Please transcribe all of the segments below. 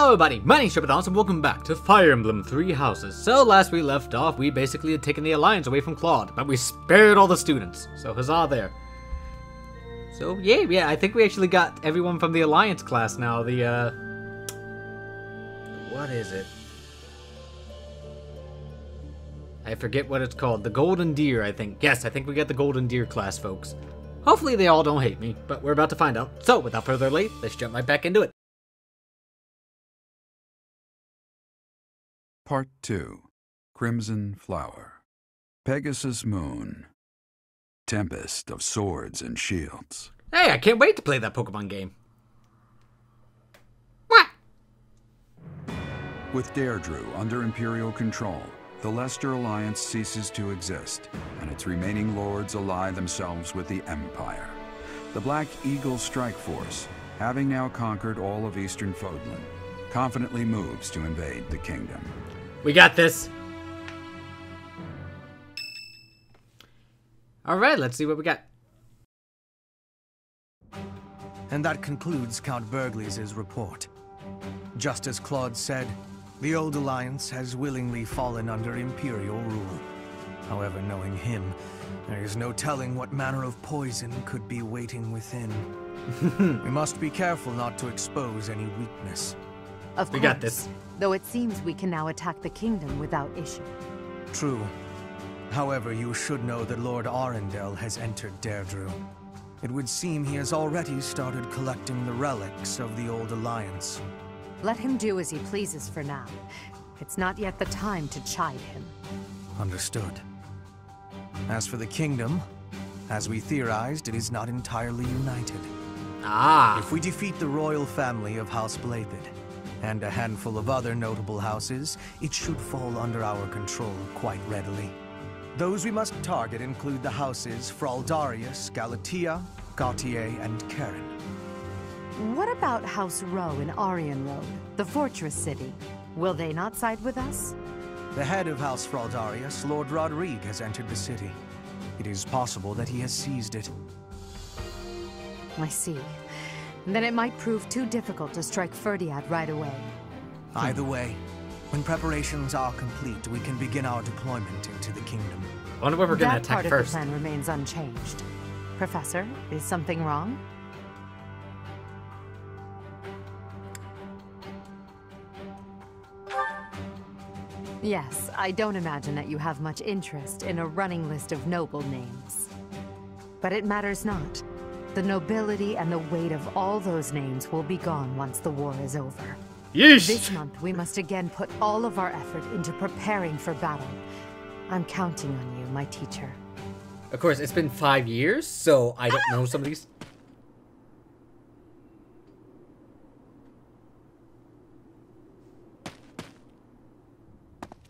Hello everybody, my name's Trepidanos and welcome back to Fire Emblem Three Houses. So last we left off, we basically had taken the Alliance away from Claude, but we spared all the students, so huzzah there. So yeah, I think we actually got everyone from the Alliance class now, what is it? I forget what it's called, the Golden Deer, I think. Yes, I think we got the Golden Deer class, folks. Hopefully they all don't hate me, but we're about to find out. So without further delay, let's jump right back into it. Part 2. Crimson Flower. Pegasus Moon. Tempest of Swords and Shields. Hey, I can't wait to play that Pokemon game. What? With Deirdre under Imperial control, the Leicester Alliance ceases to exist, and its remaining lords ally themselves with the Empire. The Black Eagle Strike Force, having now conquered all of Eastern Fodlan, confidently moves to invade the kingdom. We got this. Alright, let's see what we got. And that concludes Count Burgleys' report. Just as Claude said, the old Alliance has willingly fallen under Imperial rule. However, knowing him, there is no telling what manner of poison could be waiting within. We must be careful not to expose any weakness. Of course, We got this. though it seems we can now attack the kingdom without issue. True. However, you should know that Lord Arundel has entered Deirdre. It would seem he has already started collecting the relics of the old Alliance. Let him do as he pleases for now. It's not yet the time to chide him. Understood. As for the kingdom, as we theorized, it is not entirely united. Ah. If we defeat the royal family of House Blapid, and a handful of other notable houses, it should fall under our control quite readily. Those we must target include the houses Fraldarius, Galatea, Gautier, and Karen. What about House Row in Arian Road, the fortress city? Will they not side with us? The head of House Fraldarius, Lord Rodrigue, has entered the city. It is possible that he has seized it. I see. Then it might prove too difficult to strike Ferdiad right away. Either way, when preparations are complete, we can begin our deployment into the kingdom. I wonder what we're gonna That part attack of first. the plan remains unchanged. Professor, is something wrong? Yes, I don't imagine that you have much interest in a running list of noble names. But it matters not. The nobility and the weight of all those names will be gone once the war is over. Yeesh! This month, we must again put all of our effort into preparing for battle. I'm counting on you, my teacher. Of course, it's been 5 years, so I don't know some of these.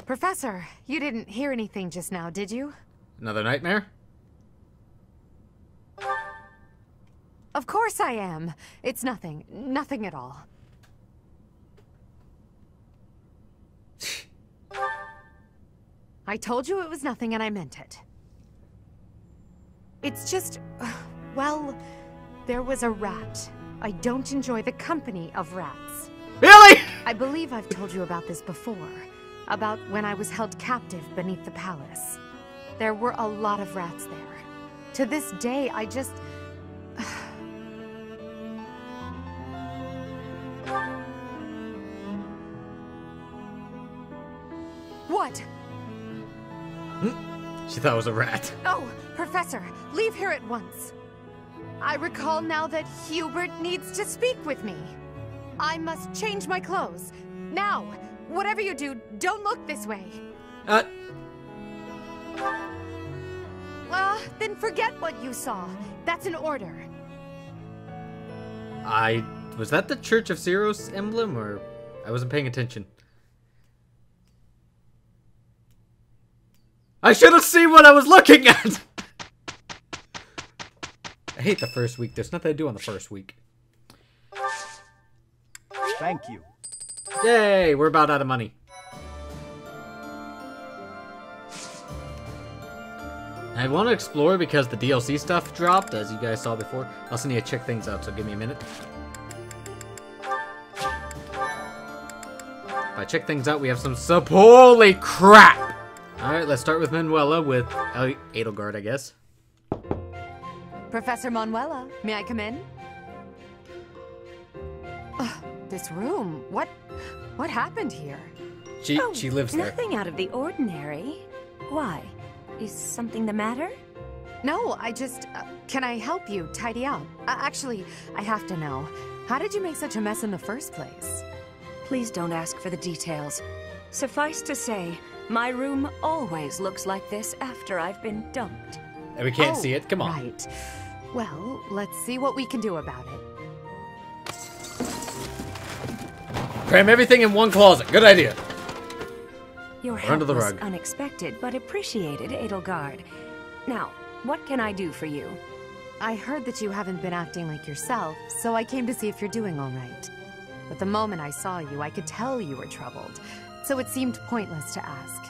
Professor, you didn't hear anything just now, did you? Another nightmare? Of course I am. It's nothing. Nothing at all. I told you it was nothing and I meant it. It's just... well, there was a rat. I don't enjoy the company of rats. Really? I believe I've told you about this before. About when I was held captive beneath the palace. There were a lot of rats there. To this day, I just... What? She thought it was a rat. Oh, Professor, leave here at once. I recall now that Hubert needs to speak with me. I must change my clothes. Now, whatever you do, don't look this way. Then forget what you saw. That's an order. Was that the Church of Zeros emblem, or I wasn't paying attention? I should have seen what I was looking at! I hate the first week. There's nothing to do on the first week. Thank you. Yay, we're about out of money. I want to explore because the DLC stuff dropped, as you guys saw before. I also need to check things out, so give me a minute. If I check things out, we have some holy crap! Alright, let's start with Manuela with Edelgard, I guess. Professor Manuela, may I come in? This room, what happened here? She lives there. Nothing out of the ordinary. Why? Is something the matter? No, I just, can I help you tidy up? Actually, I have to know. How did you make such a mess in the first place? Please don't ask for the details. Suffice to say, my room always looks like this after I've been dumped. And we can't see it, come on. Right. Well, let's see what we can do about it. Cram everything in one closet, good idea. Your help was unexpected, but appreciated, Edelgard. Now, what can I do for you? I heard that you haven't been acting like yourself, so I came to see if you're doing all right. But the moment I saw you, I could tell you were troubled, so it seemed pointless to ask.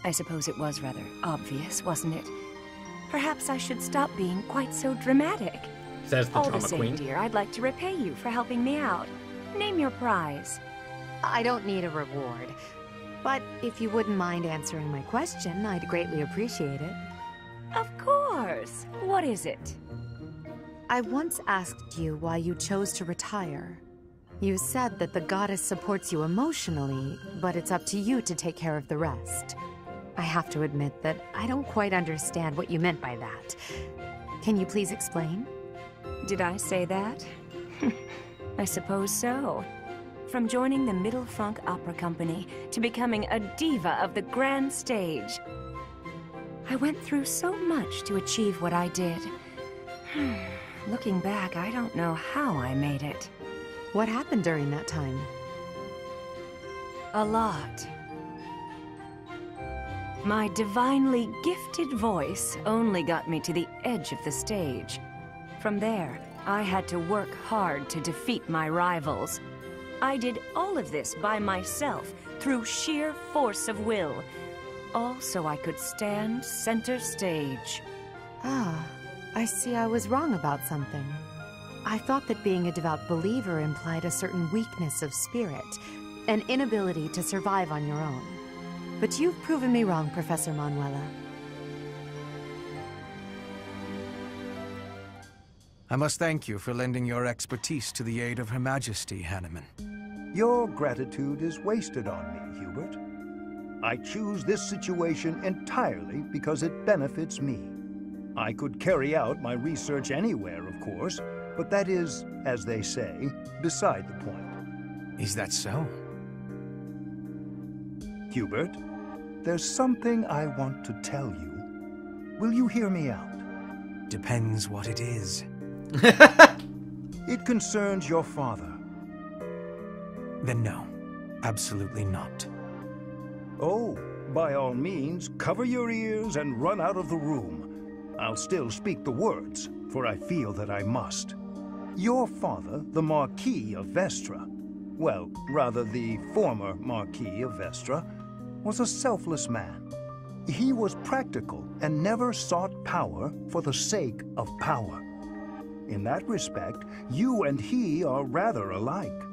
I suppose it was rather obvious, wasn't it? Perhaps I should stop being quite so dramatic. Says the all drama the same, queen. Dear, I'd like to repay you for helping me out. Name your prize. I don't need a reward, but if you wouldn't mind answering my question, I'd greatly appreciate it. Of course. What is it? I once asked you why you chose to retire. You said that the goddess supports you emotionally, but it's up to you to take care of the rest. I have to admit that I don't quite understand what you meant by that. Can you please explain? Did I say that? I suppose so. From joining the Middle Funk Opera Company to becoming a diva of the grand stage. I went through so much to achieve what I did. Looking back, I don't know how I made it. What happened during that time? A lot. My divinely gifted voice only got me to the edge of the stage. From there, I had to work hard to defeat my rivals. I did all of this by myself, through sheer force of will. All so I could stand center stage. Ah, I see I was wrong about something. I thought that being a devout believer implied a certain weakness of spirit, an inability to survive on your own. But you've proven me wrong, Professor Manuela. I must thank you for lending your expertise to the aid of Her Majesty, Hanneman. Your gratitude is wasted on me, Hubert. I choose this situation entirely because it benefits me. I could carry out my research anywhere, of course, but that is, as they say, beside the point. Is that so? Hubert, there's something I want to tell you. Will you hear me out? Depends what it is. It concerns your father. Then no, absolutely not. Oh, by all means, cover your ears and run out of the room. I'll still speak the words, for I feel that I must. Your father, the Marquis of Vestra, well, rather the former Marquis of Vestra, was a selfless man. He was practical and never sought power for the sake of power. In that respect, you and he are rather alike.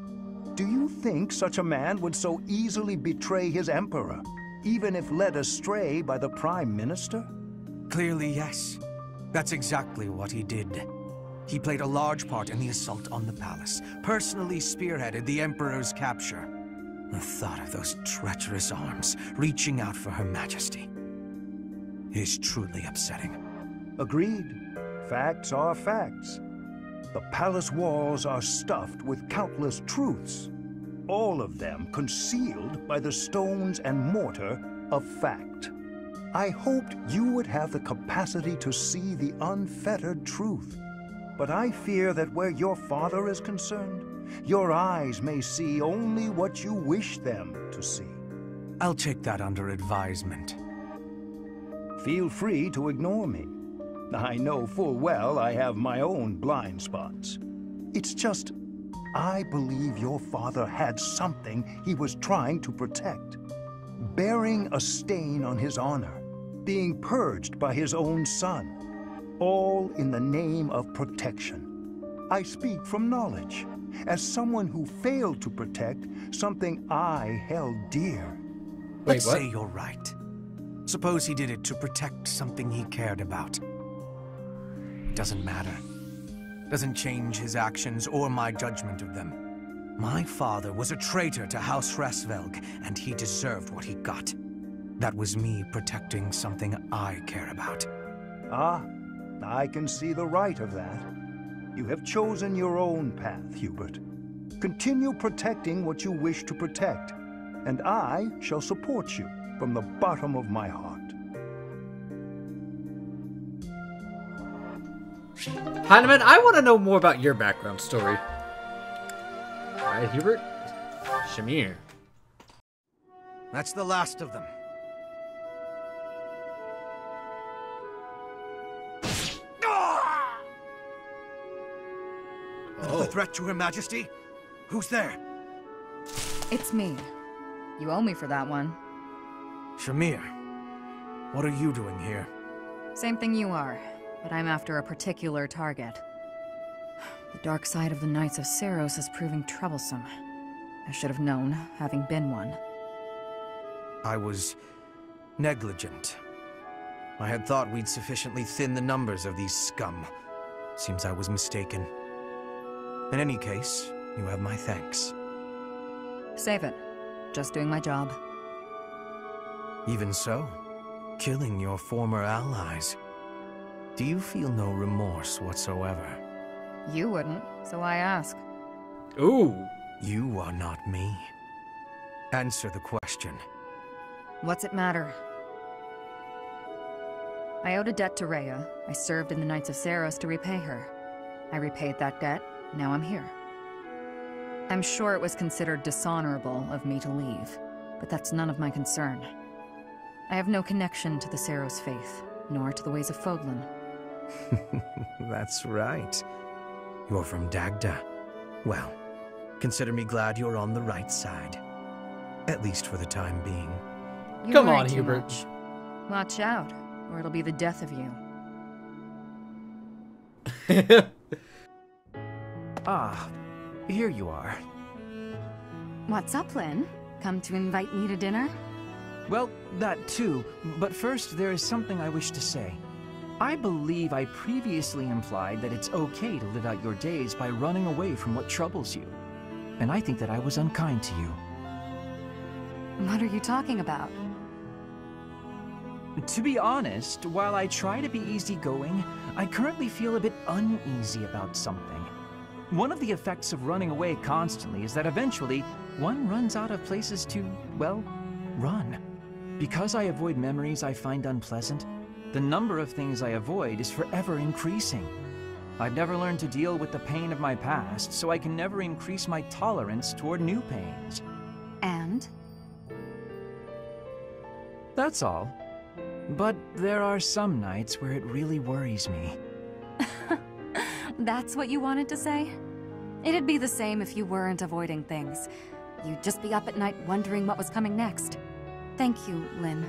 Do you think such a man would so easily betray his emperor, even if led astray by the Prime Minister? Clearly, yes. That's exactly what he did. He played a large part in the assault on the palace, personally spearheaded the Emperor's capture. The thought of those treacherous arms reaching out for Her Majesty is truly upsetting. Agreed. Facts are facts. The palace walls are stuffed with countless truths, all of them concealed by the stones and mortar of fact. I hoped you would have the capacity to see the unfettered truth, but I fear that where your father is concerned, your eyes may see only what you wish them to see. I'll take that under advisement. Feel free to ignore me. I know full well I have my own blind spots. It's just, I believe your father had something he was trying to protect. Bearing a stain on his honor, being purged by his own son, all in the name of protection. I speak from knowledge. as someone who failed to protect something I held dear. Let's say you're right. Suppose he did it to protect something he cared about. It doesn't matter. Doesn't change his actions or my judgment of them. My father was a traitor to House Resvelg, and he deserved what he got. That was me protecting something I care about. Ah, I can see the right of that. You have chosen your own path, Hubert. Continue protecting what you wish to protect, and I shall support you from the bottom of my heart. Heinemann, I want to know more about your background story. Alright, Hubert. Shamir. That's the last of them. Another threat to Her Majesty? Who's there? It's me. You owe me for that one. Shamir, what are you doing here? Same thing you are, but I'm after a particular target. The dark side of the Knights of Seiros is proving troublesome. I should have known, having been one. I was negligent. I had thought we'd sufficiently thin the numbers of these scum. Seems I was mistaken. In any case, you have my thanks. Save it. Just doing my job. Even so, killing your former allies. Do you feel no remorse whatsoever? You wouldn't, so I ask. Ooh. You are not me. Answer the question. What's it matter? I owed a debt to Rhea. I served in the Knights of Seiros to repay her. I repaid that debt, now I'm here. I'm sure it was considered dishonorable of me to leave, but that's none of my concern. I have no connection to the Seiros faith, nor to the ways of Fodlan. That's right. You're from Dagda. Well, consider me glad you're on the right side. At least for the time being. Come on, Hubert. Watch out, or it'll be the death of you. Ah, here you are. What's up, Lynn? Come to invite me to dinner? Well, that too, but first there is something I wish to say. I believe I previously implied that it's okay to live out your days by running away from what troubles you. And I think that I was unkind to you. What are you talking about? To be honest, while I try to be easygoing, I currently feel a bit uneasy about something. One of the effects of running away constantly is that eventually one runs out of places to, well, run. Because I avoid memories I find unpleasant, the number of things I avoid is forever increasing. I've never learned to deal with the pain of my past, so I can never increase my tolerance toward new pains. And? That's all. But there are some nights where it really worries me. That's what you wanted to say? It'd be the same if you weren't avoiding things. You'd just be up at night wondering what was coming next. Thank you, Lynn.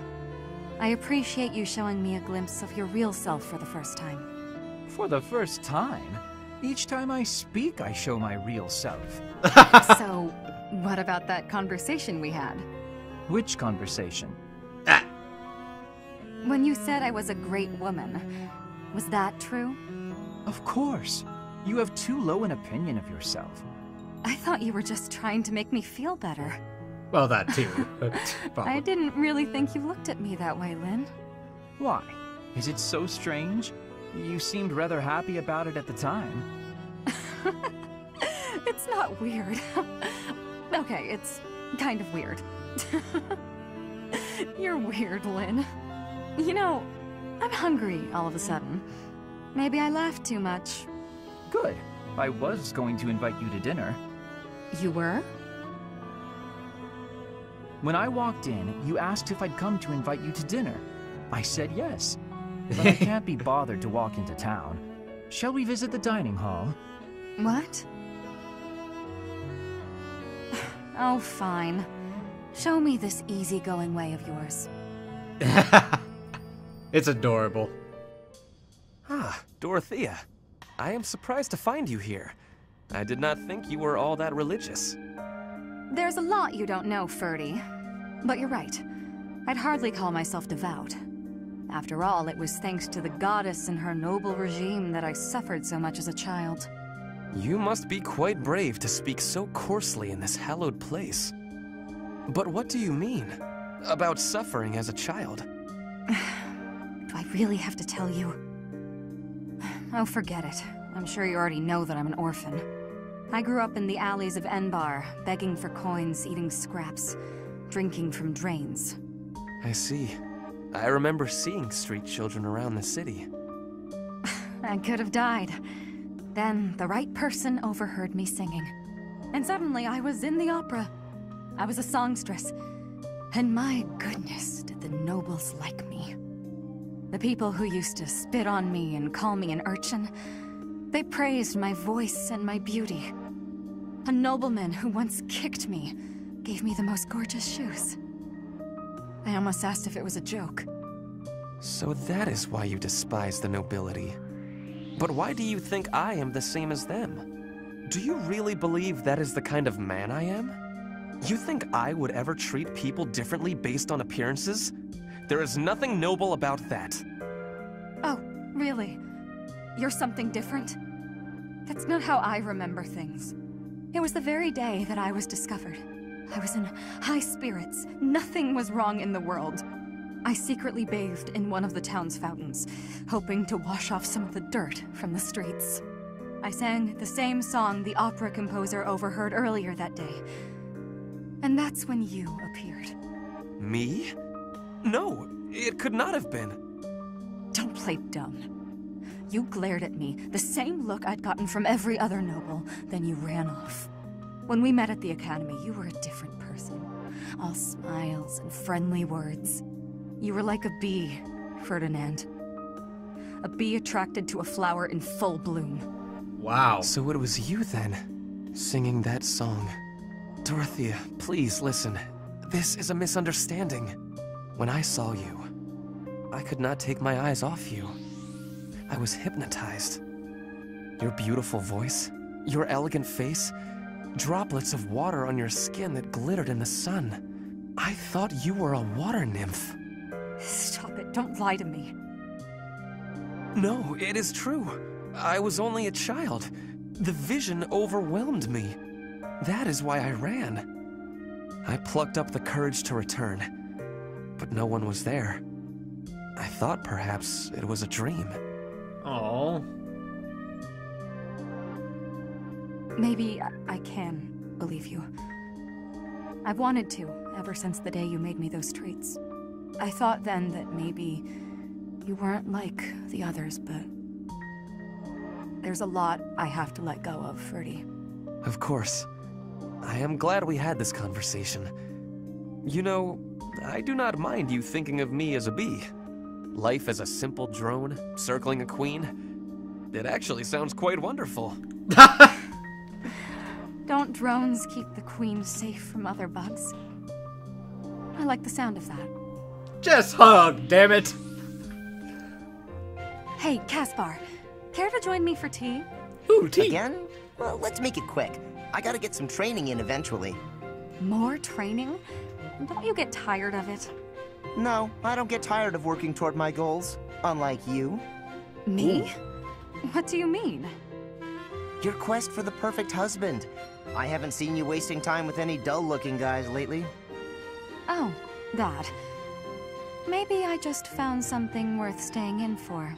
I appreciate you showing me a glimpse of your real self for the first time. For the first time? Each time I speak, I show my real self. So, what about that conversation we had? Which conversation? When you said I was a great woman, was that true? Of course. You have too low an opinion of yourself. I thought you were just trying to make me feel better. Well, that too. I didn't really think you looked at me that way, Lynn. Why? Is it so strange? You seemed rather happy about it at the time. It's not weird. Okay, it's kind of weird. You're weird, Lynn. You know, I'm hungry all of a sudden. Maybe I laughed too much. Good. I was going to invite you to dinner. You were? When I walked in, you asked if I'd come to invite you to dinner. I said yes. But I can't be bothered to walk into town. Shall we visit the dining hall? What? Oh, fine. Show me this easygoing way of yours. It's adorable. Ah, Dorothea. I am surprised to find you here. I did not think you were all that religious. There's a lot you don't know, Ferdy. But you're right. I'd hardly call myself devout. After all, it was thanks to the goddess and her noble regime that I suffered so much as a child. You must be quite brave to speak so coarsely in this hallowed place. But what do you mean about suffering as a child? Do I really have to tell you? Oh, forget it. I'm sure you already know that I'm an orphan. I grew up in the alleys of Enbar, begging for coins, eating scraps, drinking from drains. I see. I remember seeing street children around the city. I could have died. Then the right person overheard me singing. And suddenly I was in the opera. I was a songstress. And my goodness, did the nobles like me. The people who used to spit on me and call me an urchin, they praised my voice and my beauty. A nobleman who once kicked me gave me the most gorgeous shoes. I almost asked if it was a joke. So that is why you despise the nobility. But why do you think I am the same as them? Do you really believe that is the kind of man I am? You think I would ever treat people differently based on appearances? There is nothing noble about that. Oh, really? You're something different? That's not how I remember things. It was the very day that I was discovered. I was in high spirits. Nothing was wrong in the world. I secretly bathed in one of the town's fountains, hoping to wash off some of the dirt from the streets. I sang the same song the opera composer overheard earlier that day. And that's when you appeared. Me? No, it could not have been. Don't play dumb. You glared at me, the same look I'd gotten from every other noble, then you ran off. When we met at the academy, you were a different person. All smiles and friendly words. You were like a bee, Ferdinand. A bee attracted to a flower in full bloom. Wow. So it was you then, singing that song. Dorothea, please listen. This is a misunderstanding. When I saw you, I could not take my eyes off you. I was hypnotized. Your beautiful voice, your elegant face, droplets of water on your skin that glittered in the sun. I thought you were a water nymph. Stop it, don't lie to me. No, it is true. I was only a child. The vision overwhelmed me. That is why I ran. I plucked up the courage to return, but no one was there. I thought perhaps it was a dream. Oh. Maybe I can believe you. I've wanted to, ever since the day you made me those treats. I thought then that maybe you weren't like the others, but there's a lot I have to let go of, Ferdy. Of course. I am glad we had this conversation. You know, I do not mind you thinking of me as a bee. Life as a simple drone, circling a queen. It actually sounds quite wonderful. Don't drones keep the queen safe from other bugs? I like the sound of that. Just hug, damn it. Hey, Caspar, care to join me for tea? Ooh, tea. Again? Well, let's make it quick. I gotta get some training in eventually. More training? Don't you get tired of it? No, I don't get tired of working toward my goals, unlike you. Me? What do you mean? Your quest for the perfect husband. I haven't seen you wasting time with any dull-looking guys lately. Oh, that. Maybe I just found something worth staying in for.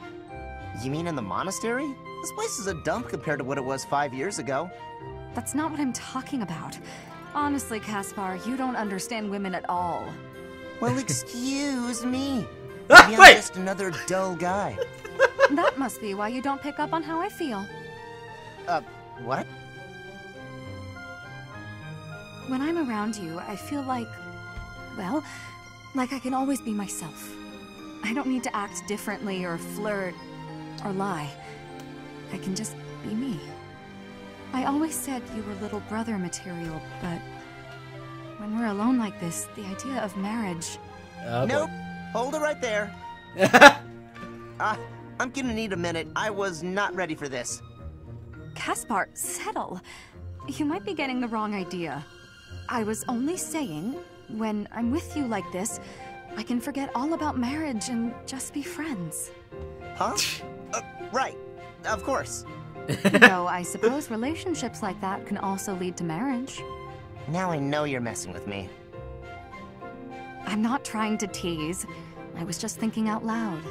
You mean in the monastery? This place is a dump compared to what it was 5 years ago. That's not what I'm talking about. Honestly, Caspar, you don't understand women at all. Well, excuse me. Maybe I'm just another dull guy. That must be why you don't pick up on how I feel. What? When I'm around you, I feel like, well, like I can always be myself. I don't need to act differently or flirt or lie. I can just be me. I always said you were little brother material, but when we're alone like this, the idea of marriage... Nope. Hold it right there. I'm gonna need a minute. I was not ready for this. Caspar, settle. You might be getting the wrong idea. I was only saying, when I'm with you like this, I can forget all about marriage and just be friends. Huh? Right. Of course. Though I suppose relationships like that can also lead to marriage. Now I know you're messing with me. I'm not trying to tease. I was just thinking out loud.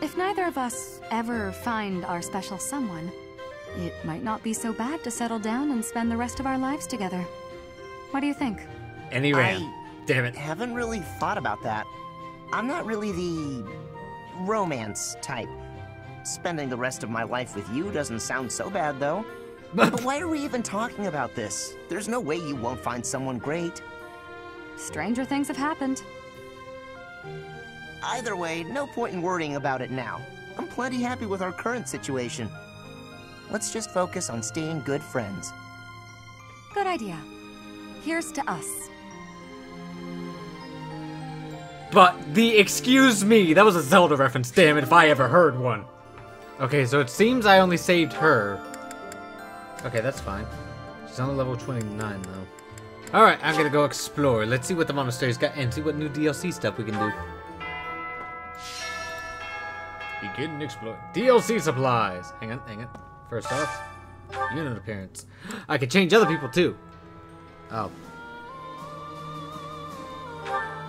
If neither of us ever find our special someone, it might not be so bad to settle down and spend the rest of our lives together. What do you think? And he ran. Damn it. I haven't really thought about that. I'm not really the romance type. Spending the rest of my life with you doesn't sound so bad, though. But why are we even talking about this? There's no way you won't find someone great. Stranger things have happened. Either way, no point in worrying about it now. I'm plenty happy with our current situation. Let's just focus on staying good friends. Good idea. Here's to us. But the excuse me, that was a Zelda reference, damn it, if I ever heard one. Okay, so it seems I only saved her. Okay, that's fine. She's on level 29 though. Alright, I'm gonna go explore. Let's see what the monastery's got and see what new DLC stuff we can do. Begin exploring. DLC supplies! Hang on. First off, unit appearance. I can change other people too. Oh.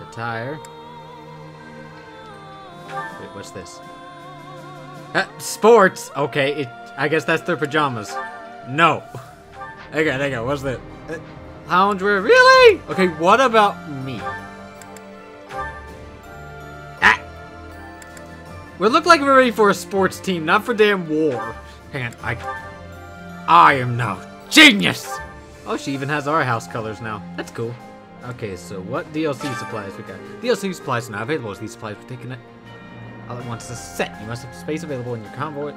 Attire. Wait, what's this? Sports! Okay, I guess that's their pajamas. No. Okay, what's that? Loungewear, really? Okay, what about me? Ah! We look like we're ready for a sports team, not for damn war. Hang on, I am now genius! Oh, she even has our house colors now. That's cool. Okay, so what DLC supplies we got? DLC supplies are not available as these supplies were taken all at once as a set. You must have space available in your convoy.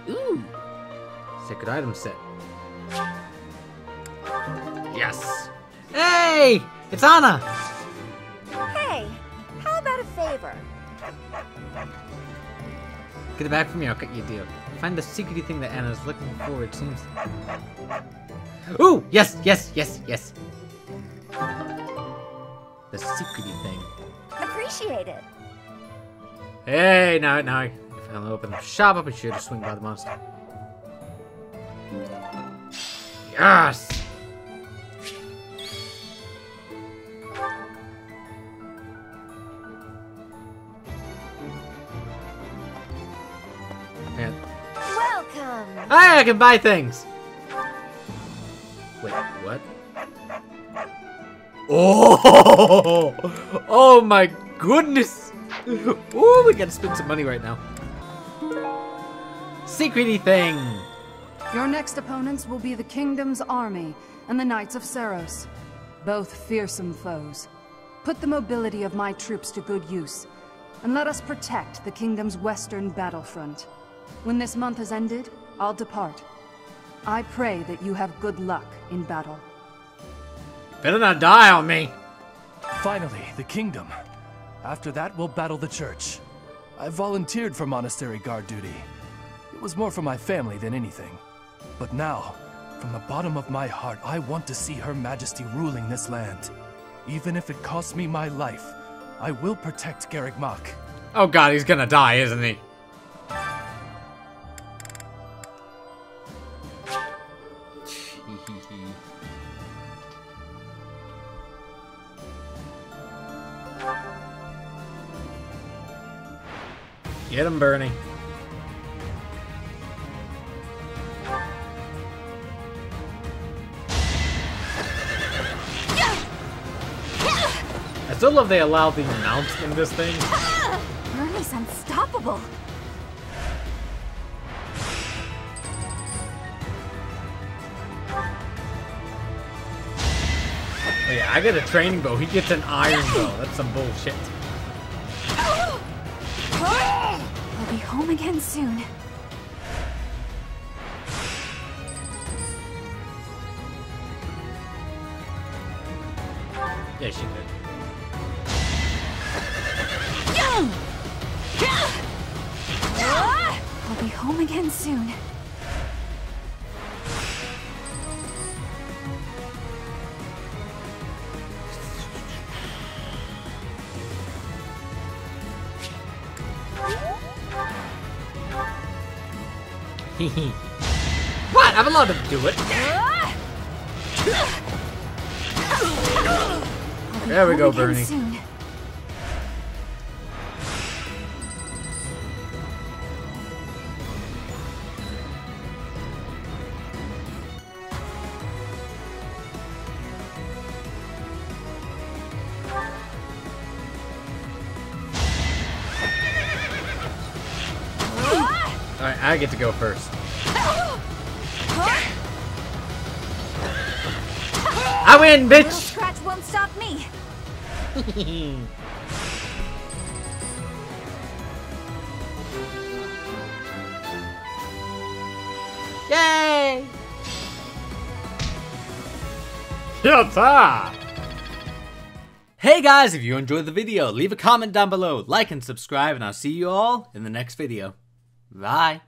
Ooh! Sacred item set. Yes! Hey! It's Anna! Hey! How about a favor? Get it back from me, I'll cut you a deal. Find the secrety thing that Anna's looking for, it seems. Ooh! Yes! The secrety thing. Appreciate it. Hey, now, if I'll open the shop, I'll be sure to swing by the monster. Yes! Welcome. Hey, I can buy things! Wait, what? Oh! Oh my goodness! Ooh, we gotta spend some money right now. Secrety thing! Your next opponents will be the Kingdom's army and the Knights of Saros. Both fearsome foes. Put the mobility of my troops to good use, and let us protect the Kingdom's western battlefront. When this month has ended, I'll depart. I pray that you have good luck in battle. Better not die on me! Finally, the Kingdom. After that, we'll battle the Church. I volunteered for monastery guard duty. It was more for my family than anything. But now, from the bottom of my heart, I want to see Her Majesty ruling this land. Even if it costs me my life, I will protect Garreg Mach. Oh god, he's gonna die, isn't he? Get him, Bernie. I still love they allowed the mounts in this thing. Bernie's unstoppable. Oh yeah, I get a training bow. He gets an iron bow. That's some bullshit. I'll be home again soon. Yeah, she did. I'll I'll be home again soon. What? I'm allowed to do it. There we go, Bernie. Soon. Alright, I get to go first. I win, bitch! Scratch won't stop me. Yay! Yatta! Hey guys, if you enjoyed the video, leave a comment down below, like and subscribe, and I'll see you all in the next video. Bye.